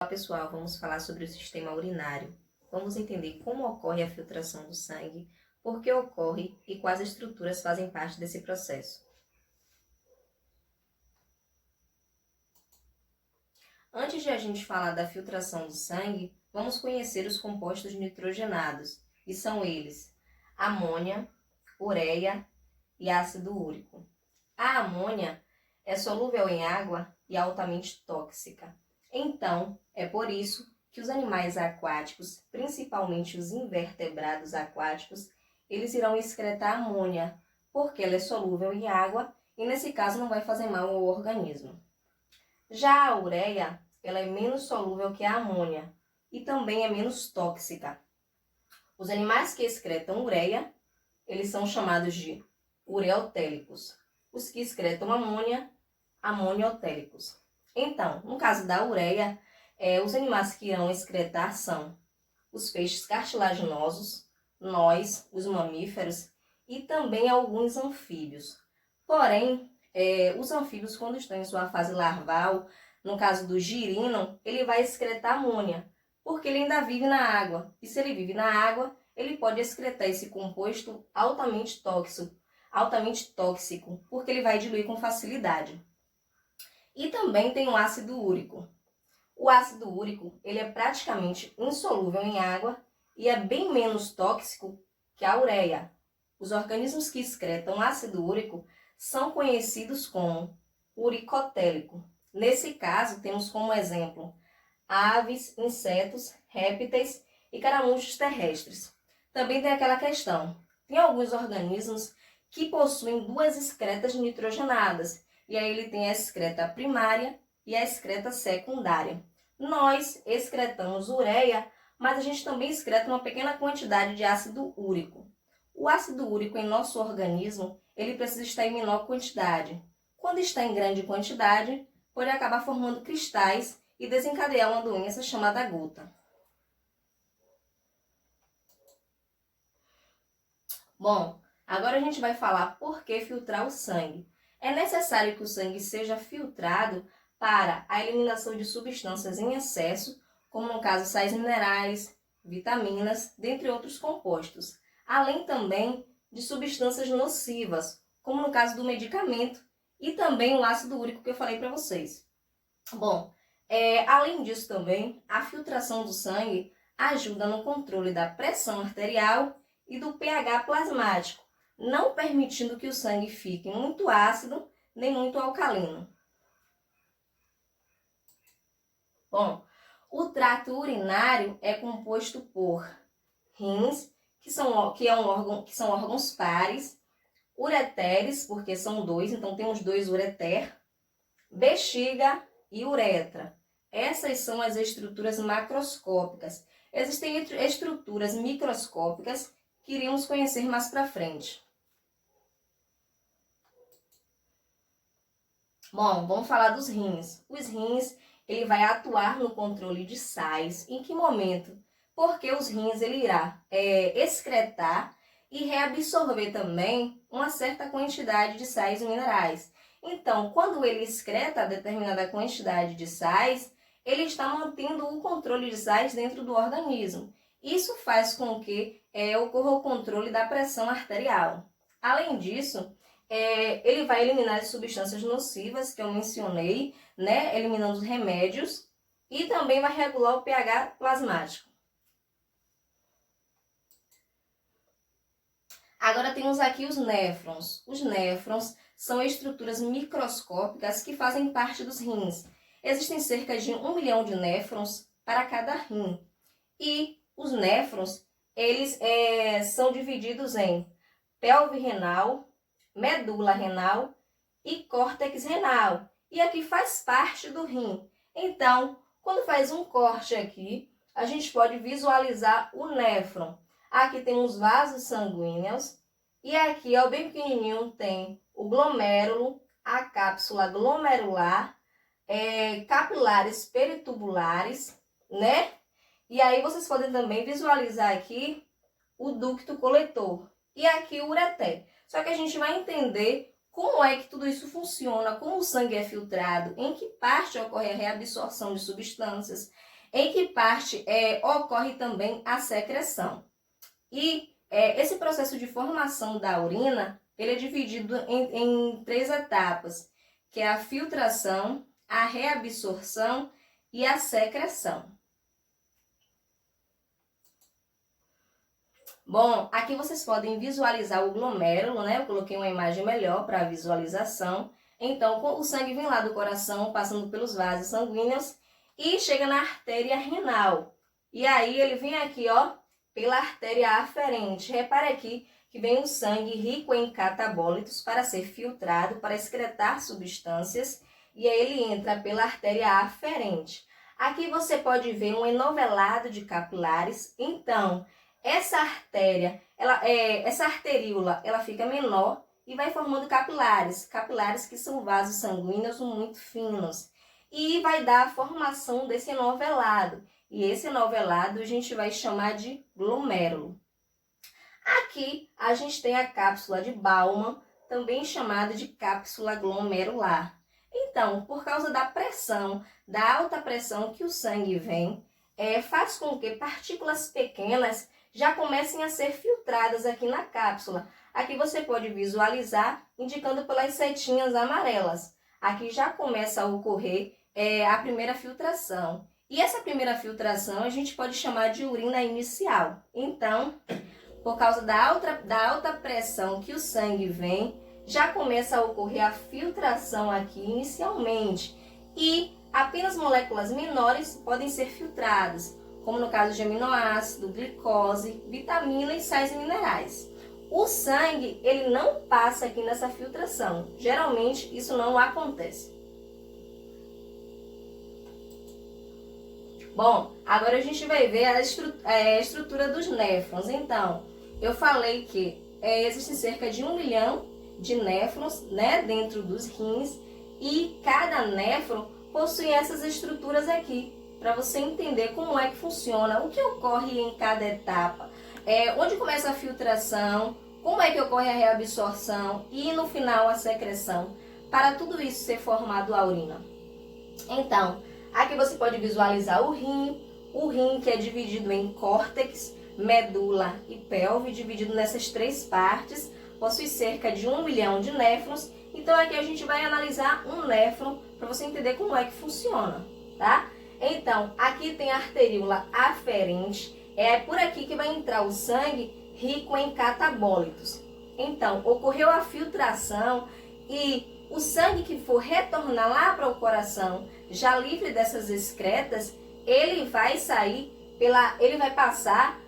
Olá pessoal, vamos falar sobre o sistema urinário. Vamos entender como ocorre a filtração do sangue, por que ocorre e quais estruturas fazem parte desse processo. Antes de a gente falar da filtração do sangue, vamos conhecer os compostos nitrogenados, e são eles: amônia, ureia e ácido úrico. A amônia é solúvel em água e altamente tóxica. Então, é por isso que os animais aquáticos, principalmente os invertebrados aquáticos, eles irão excretar amônia, porque ela é solúvel em água e nesse caso não vai fazer mal ao organismo. Já a ureia, ela é menos solúvel que a amônia e também é menos tóxica. Os animais que excretam ureia, eles são chamados de ureotélicos. Os que excretam amônia, amoniotélicos. Então, no caso da ureia, os animais que irão excretar são os peixes cartilaginosos, nós, os mamíferos e também alguns anfíbios. Porém, os anfíbios, quando estão em sua fase larval, no caso do girino, ele vai excretar amônia, porque ele ainda vive na água. E se ele vive na água, ele pode excretar esse composto altamente tóxico, porque ele vai diluir com facilidade. E também tem o ácido úrico. O ácido úrico, ele é praticamente insolúvel em água e é bem menos tóxico que a ureia. Os organismos que excretam ácido úrico são conhecidos como uricotélico. Nesse caso, temos como exemplo aves, insetos, répteis e caramujos terrestres. Também tem aquela questão: tem alguns organismos que possuem duas excretas nitrogenadas, e aí ele tem a excreta primária e a excreta secundária. Nós excretamos ureia, mas a gente também excreta uma pequena quantidade de ácido úrico. O ácido úrico em nosso organismo, ele precisa estar em menor quantidade. Quando está em grande quantidade, pode acabar formando cristais e desencadear uma doença chamada gota. Bom, agora a gente vai falar por que filtrar o sangue. É necessário que o sangue seja filtrado para a eliminação de substâncias em excesso, como no caso sais minerais, vitaminas, dentre outros compostos, além também de substâncias nocivas, como no caso do medicamento e também o ácido úrico que eu falei para vocês. Bom, além disso também, a filtração do sangue ajuda no controle da pressão arterial e do pH plasmático, não permitindo que o sangue fique muito ácido nem muito alcalino. Bom, o trato urinário é composto por rins, que são órgãos pares, ureteres, porque são dois, então temos dois ureter, bexiga e uretra. Essas são as estruturas macroscópicas. Existem estruturas microscópicas que iremos conhecer mais para frente. Bom, vamos falar dos rins. Os rins, ele vai atuar no controle de sais. Em que momento? Porque os rins, ele irá excretar e reabsorver também uma certa quantidade de sais e minerais. Então, quando ele excreta determinada quantidade de sais, ele está mantendo o controle de sais dentro do organismo. Isso faz com que ocorra o controle da pressão arterial. Além disso, ele vai eliminar as substâncias nocivas que eu mencionei, né, eliminando os remédios, e também vai regular o pH plasmático. Agora temos aqui os néfrons. Os néfrons são estruturas microscópicas que fazem parte dos rins. Existem cerca de 1 milhão de néfrons para cada rim. E os néfrons, eles são divididos em pelve renal, medula renal e córtex renal. E aqui faz parte do rim. Então, quando faz um corte aqui, a gente pode visualizar o néfron. Aqui tem os vasos sanguíneos e aqui, ó, bem pequenininho, tem o glomérulo, a cápsula glomerular, capilares peritubulares, né? E aí vocês podem também visualizar aqui o ducto coletor e aqui o ureter. Só que a gente vai entender como é que tudo isso funciona, como o sangue é filtrado, em que parte ocorre a reabsorção de substâncias. Em que parte ocorre também a secreção. E esse processo de formação da urina, ele é dividido em 3 etapas, que é a filtração, a reabsorção e a secreção. Bom, aqui vocês podem visualizar o glomérulo, né? Eu coloquei uma imagem melhor para a visualização. Então, o sangue vem lá do coração, passando pelos vasos sanguíneos e chega na artéria renal. E aí ele vem aqui, ó, pela artéria aferente. Repare aqui que vem o sangue rico em catabólitos para ser filtrado, para excretar substâncias, e aí ele entra pela artéria aferente. Aqui você pode ver um enovelado de capilares. Então, essa artéria, essa arteríola, ela fica menor e vai formando capilares que são vasos sanguíneos muito finos. E vai dar a formação desse enovelado. E esse enovelado a gente vai chamar de glomérulo. Aqui a gente tem a cápsula de Bowman, também chamada de cápsula glomerular. Então, por causa da pressão, da alta pressão que o sangue vem, faz com que partículas pequenas já comecem a ser filtradas aqui na cápsula. Aqui você pode visualizar, indicando pelas setinhas amarelas. Aqui já começa a ocorrer a primeira filtração. E essa primeira filtração a gente pode chamar de urina inicial. Então, por causa da alta pressão que o sangue vem, já começa a ocorrer a filtração aqui inicialmente. E apenas moléculas menores podem ser filtradas, como no caso de aminoácido, glicose, vitamina e sais minerais. O sangue, ele não passa aqui nessa filtração. Geralmente, isso não acontece. Bom, agora a gente vai ver a estrutura dos néfrons. Então, eu falei que existem cerca de 1 milhão de néfrons, né, dentro dos rins, e cada néfron possui essas estruturas aqui, para você entender como é que funciona, o que ocorre em cada etapa, onde começa a filtração, como é que ocorre a reabsorção e no final a secreção, para tudo isso ser formado a urina. Então, aqui você pode visualizar o rim que é dividido em córtex, medula e pelve, dividido nessas 3 partes, possui cerca de 1 milhão de néfrons. Então aqui a gente vai analisar um néfron para você entender como é que funciona, tá? Então, aqui tem a arteríola aferente, é por aqui que vai entrar o sangue rico em catabólitos. Então, ocorreu a filtração e o sangue que for retornar lá para o coração, já livre dessas excretas, ele vai passar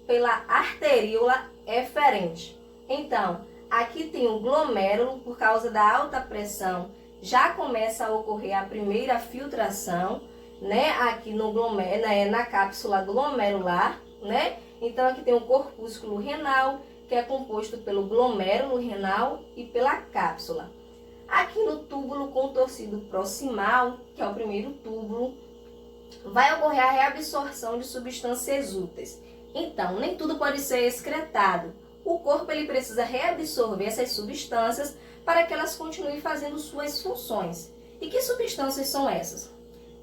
pela arteríola eferente. Então, aqui tem o glomérulo, por causa da alta pressão, já começa a ocorrer a primeira filtração, né? Aqui na cápsula glomerular, né? Então, aqui tem o corpúsculo renal, que é composto pelo glomérulo renal e pela cápsula. Aqui no túbulo contorcido proximal, que é o primeiro túbulo, vai ocorrer a reabsorção de substâncias úteis. Então, nem tudo pode ser excretado. O corpo ele precisa reabsorver essas substâncias para que elas continuem fazendo suas funções. E que substâncias são essas?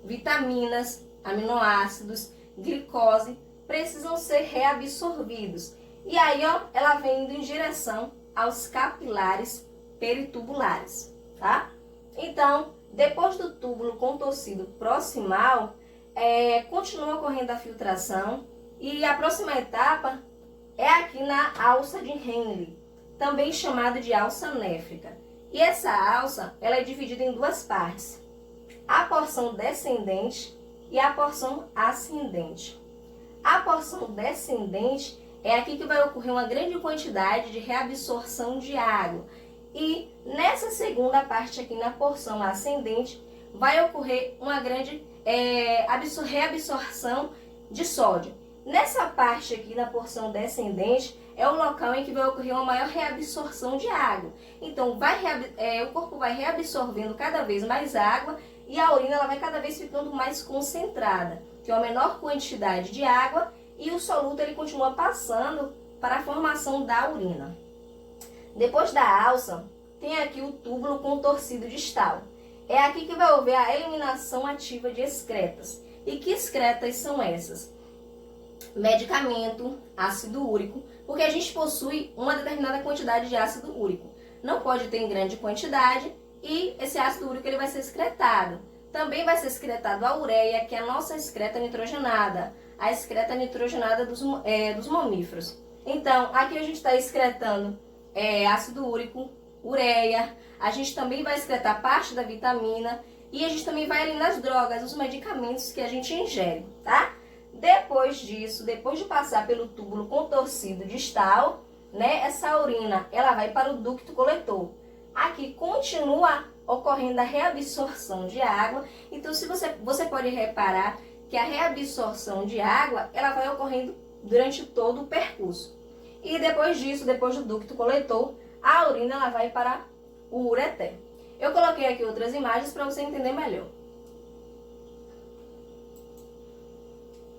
Vitaminas, aminoácidos, glicose precisam ser reabsorvidos. E aí, ó, ela vem indo em direção aos capilares peritubulares, tá? Então, depois do túbulo contorcido proximal, continua ocorrendo a filtração e a próxima etapa é aqui na alça de Henle, também chamada de alça néfrica. E essa alça, ela é dividida em 2 partes, a porção descendente e a porção ascendente. A porção descendente é aqui que vai ocorrer uma grande quantidade de reabsorção de água. E nessa segunda parte aqui, na porção ascendente, vai ocorrer uma grande reabsorção de sódio. Nessa parte aqui, na porção descendente, é o local em que vai ocorrer uma maior reabsorção de água. Então, o corpo vai reabsorvendo cada vez mais água e a urina ela vai cada vez ficando mais concentrada, que é uma menor quantidade de água, e o soluto ele continua passando para a formação da urina. Depois da alça, tem aqui o túbulo contorcido distal. é aqui que vai haver a eliminação ativa de excretas. E que excretas são essas? Medicamento, ácido úrico, porque a gente possui uma determinada quantidade de ácido úrico. Não pode ter em grande quantidade e esse ácido úrico ele vai ser excretado. Também vai ser excretado a ureia, que é a nossa excreta nitrogenada, a excreta nitrogenada dos mamíferos. Então, aqui a gente está excretando ácido úrico, ureia, a gente também vai excretar parte da vitamina e a gente também vai eliminar as drogas, os medicamentos que a gente ingere, tá? Depois disso, depois de passar pelo túbulo contorcido distal, né, essa urina ela vai para o ducto coletor. Aqui continua ocorrendo a reabsorção de água. Então, se você pode reparar que a reabsorção de água ela vai ocorrendo durante todo o percurso. E depois disso, depois do ducto coletor, a urina ela vai para o ureter. Eu coloquei aqui outras imagens para você entender melhor.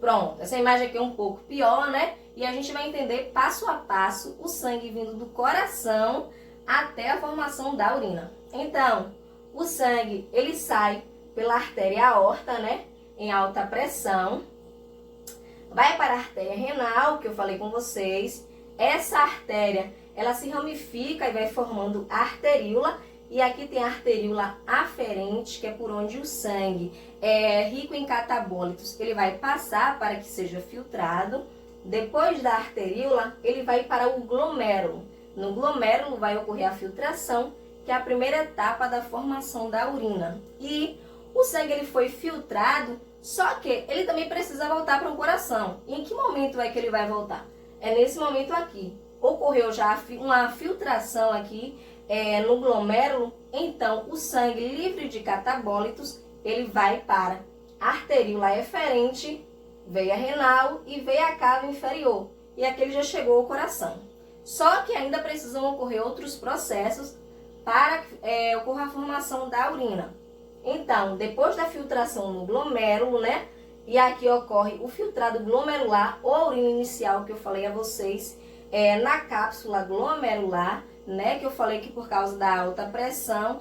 Pronto, essa imagem aqui é um pouco pior, né? E a gente vai entender passo a passo o sangue vindo do coração até a formação da urina. Então, o sangue, ele sai pela artéria aorta, né? Em alta pressão. Vai para a artéria renal, que eu falei com vocês. Essa artéria, ela se ramifica e vai formando a arteríola. E aqui tem a arteríola aferente, que é por onde o sangue é rico em catabólitos. Ele vai passar para que seja filtrado. Depois da arteríola, ele vai para o glomérulo. No glomérulo vai ocorrer a filtração, que é a primeira etapa da formação da urina. E o sangue ele foi filtrado, só que ele também precisa voltar para o coração. E em que momento é que ele vai voltar? É nesse momento aqui. Ocorreu já uma filtração aqui no glomérulo, então o sangue livre de catabólitos, ele vai para a arteríola eferente, veia renal e veia cava inferior. E aqui ele já chegou ao coração. Só que ainda precisam ocorrer outros processos para ocorrer a formação da urina. Então, depois da filtração no glomérulo, né? E aqui ocorre o filtrado glomerular ou a urina inicial que eu falei a vocês, na cápsula glomerular, né? Que eu falei que por causa da alta pressão,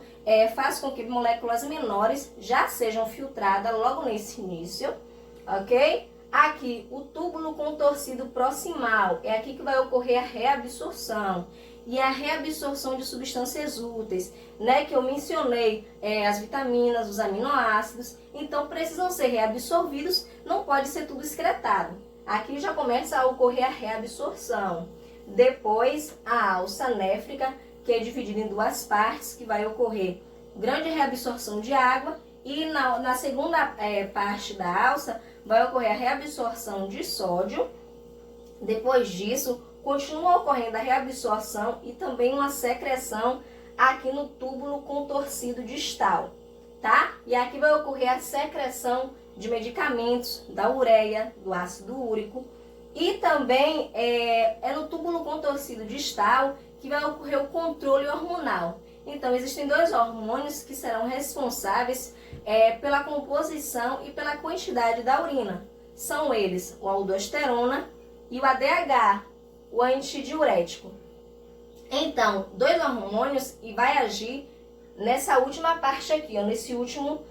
faz com que moléculas menores já sejam filtradas logo nesse início, ok? Aqui, o túbulo contorcido proximal, é aqui que vai ocorrer a reabsorção. E a reabsorção de substâncias úteis, né, que eu mencionei, as vitaminas, os aminoácidos, então precisam ser reabsorvidos, não pode ser tudo excretado. Aqui já começa a ocorrer a reabsorção. Depois, a alça néfrica, que é dividida em duas partes, que vai ocorrer grande reabsorção de água, e na segunda parte da alça vai ocorrer a reabsorção de sódio. Depois disso, continua ocorrendo a reabsorção e também uma secreção aqui no túbulo contorcido distal, tá? E aqui vai ocorrer a secreção de medicamentos, da ureia, do ácido úrico. E também é no túbulo contorcido distal que vai ocorrer o controle hormonal. Então, existem dois hormônios que serão responsáveis pela composição e pela quantidade da urina. São eles o aldosterona e o ADH, o antidiurético. Então, dois hormônios e vai agir nessa última parte aqui, ó, nesse último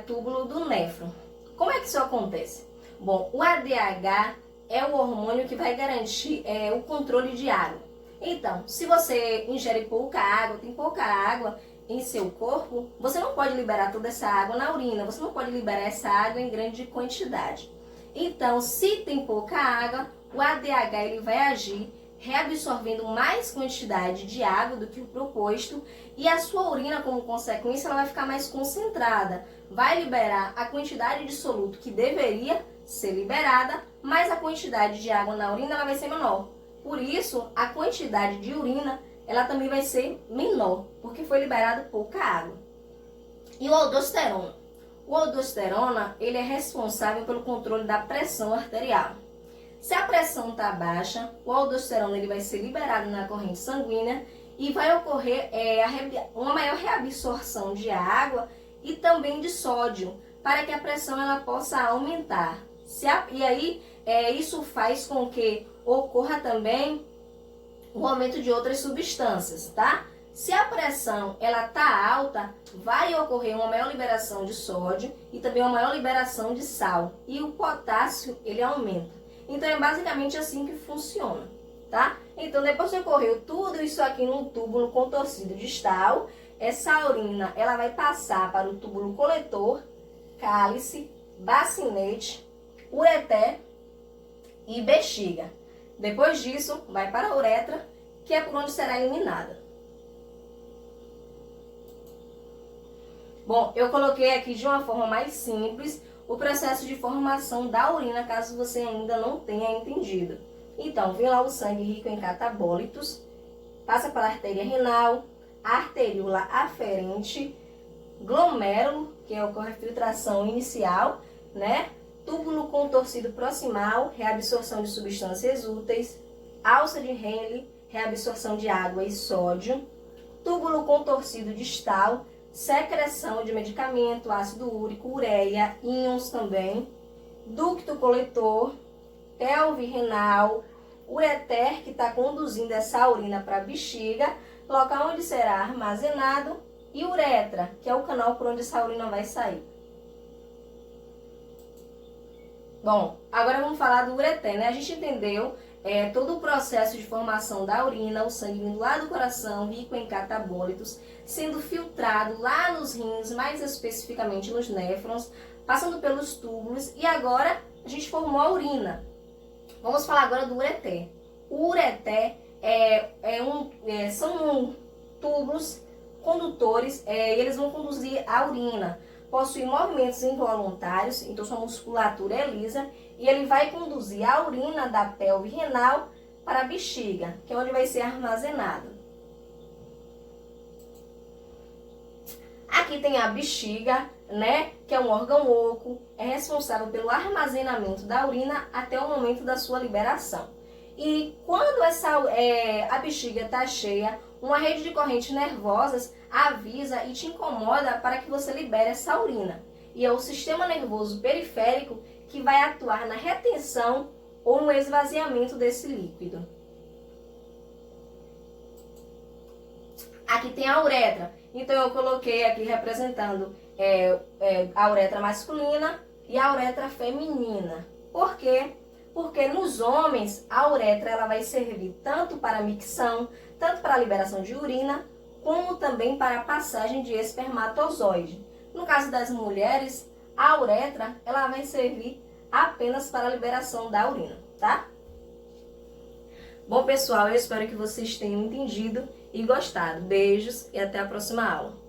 túbulo do néfron. Como é que isso acontece? Bom, o ADH é o hormônio que vai garantir o controle de água. Então, se você ingere pouca água, tem pouca água em seu corpo, você não pode liberar toda essa água na urina, você não pode liberar essa água em grande quantidade. Então, se tem pouca água, o ADH ele vai agir reabsorvendo mais quantidade de água do que o proposto e a sua urina, como consequência, ela vai ficar mais concentrada. Vai liberar a quantidade de soluto que deveria ser liberada, mas a quantidade de água na urina ela vai ser menor. Por isso, a quantidade de urina ela também vai ser menor, porque foi liberada pouca água. E o aldosterona? O aldosterona ele é responsável pelo controle da pressão arterial. Se a pressão está baixa, o aldosterona ele vai ser liberado na corrente sanguínea e vai ocorrer uma maior reabsorção de água e também de sódio, para que a pressão ela possa aumentar. E aí, isso faz com que ocorra também o aumento de outras substâncias, tá? Se a pressão ela tá alta, vai ocorrer uma maior liberação de sódio e também uma maior liberação de sal. E o potássio, ele aumenta. Então, é basicamente assim que funciona, tá? Então, depois que ocorreu tudo isso aqui no túbulo contorcido distal, essa urina, ela vai passar para o túbulo coletor, cálice, bacinete, ureter e bexiga. Depois disso, vai para a uretra, que é por onde será eliminada. Bom, eu coloquei aqui de uma forma mais simples o processo de formação da urina, caso você ainda não tenha entendido. Então, vem lá o sangue rico em catabólitos, passa pela artéria renal, arteríola aferente, glomérulo, que ocorre a filtração inicial, né? Túbulo contorcido proximal, reabsorção de substâncias úteis, alça de Henle, reabsorção de água e sódio, túbulo contorcido distal, secreção de medicamento, ácido úrico, ureia, íons também, ducto coletor, pelve renal, ureter, que está conduzindo essa urina para a bexiga, local onde será armazenado, e uretra, que é o canal por onde essa urina vai sair. Bom, agora vamos falar do ureter, né? A gente entendeu todo o processo de formação da urina, o sangue vindo lá do coração, rico em catabólitos, sendo filtrado lá nos rins, mais especificamente nos néfrons, passando pelos túbulos, e agora a gente formou a urina. Vamos falar agora do ureter. O ureter são túbulos condutores, e eles vão conduzir a urina. Possui movimentos involuntários, então sua musculatura é lisa, e ele vai conduzir a urina da pelve renal para a bexiga, que é onde vai ser armazenado. Aqui tem a bexiga, né, que é um órgão oco, é responsável pelo armazenamento da urina até o momento da sua liberação. E quando a bexiga está cheia, uma rede de correntes nervosas avisa e te incomoda para que você libere essa urina. E é o sistema nervoso periférico que vai atuar na retenção ou no esvaziamento desse líquido. Aqui tem a uretra. Então, eu coloquei aqui representando a uretra masculina e a uretra feminina. Por quê? Porque nos homens, a uretra ela vai servir tanto para a micção, tanto para a liberação de urina, como também para a passagem de espermatozoide. No caso das mulheres, a uretra ela vai servir apenas para a liberação da urina, tá? Bom, pessoal, eu espero que vocês tenham entendido e gostado. Beijos e até a próxima aula.